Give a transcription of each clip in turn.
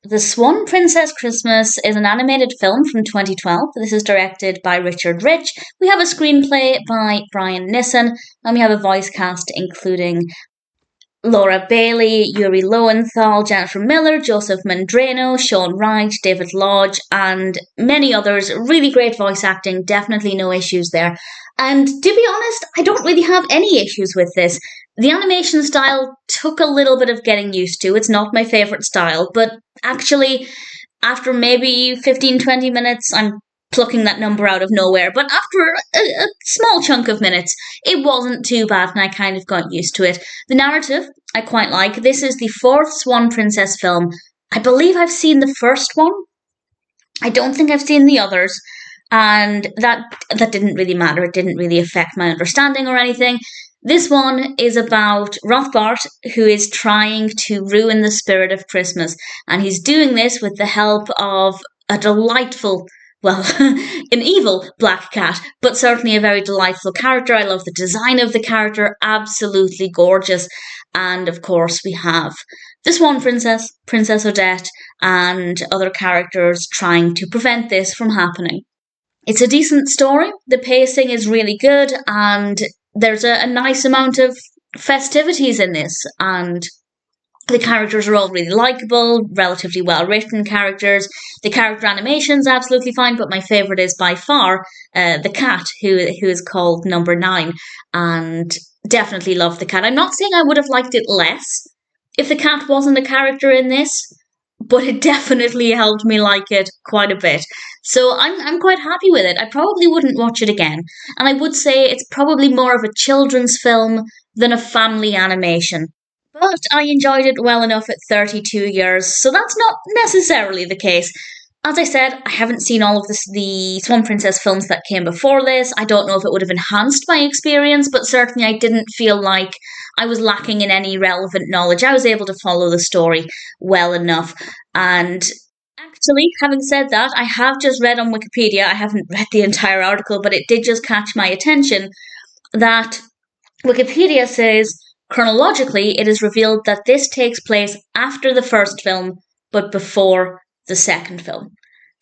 The Swan Princess Christmas is an animated film from 2012. This is directed by Richard Rich. We have a screenplay by Brian Nissen, and we have a voice cast including Laura Bailey, Yuri Lowenthal, Jennifer Miller, Joseph Medrano, Sean Wright, David Lodge, and many others. Really great voice acting, definitely no issues there. And to be honest, I don't really have any issues with this. The animation style took a little bit of getting used to. It's not my favourite style, but actually, after maybe 15-20 minutes, I'm plucking that number out of nowhere. But after a small chunk of minutes, it wasn't too bad and I kind of got used to it. The narrative, I quite like. This is the fourth Swan Princess film. I believe I've seen the first one. I don't think I've seen the others. And that didn't really matter. It didn't really affect my understanding or anything. This one is about Rothbart, who is trying to ruin the spirit of Christmas. And he's doing this with the help of a delightful, well, an evil black cat, but certainly a very delightful character. I love the design of the character, absolutely gorgeous. And of course, we have the Swan Princess, Princess Odette, and other characters trying to prevent this from happening. It's a decent story. The pacing is really good, and there's a nice amount of festivities in this, and the characters are all really likeable, relatively well-written characters. The character animation's absolutely fine, but my favourite is by far the cat, who is called Number 9, and definitely love the cat. I'm not saying I would have liked it less if the cat wasn't a character in this, but it definitely helped me like it quite a bit. So I'm quite happy with it. I probably wouldn't watch it again, and I would say it's probably more of a children's film than a family animation. But I enjoyed it well enough at 32 years, so that's not necessarily the case. As I said, I haven't seen all of the Swan Princess films that came before this. I don't know if it would have enhanced my experience, but certainly I didn't feel like I was lacking in any relevant knowledge. I was able to follow the story well enough. And actually, having said that, I have just read on Wikipedia, I haven't read the entire article, but it did just catch my attention that Wikipedia says, chronologically, it is revealed that this takes place after the first film, but before the second film.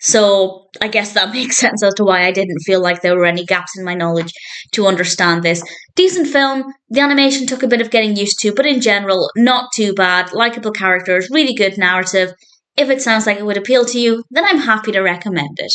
So I guess that makes sense as to why I didn't feel like there were any gaps in my knowledge to understand this. Decent film. The animation took a bit of getting used to, but in general, not too bad. Likeable characters, really good narrative. If it sounds like it would appeal to you, then I'm happy to recommend it.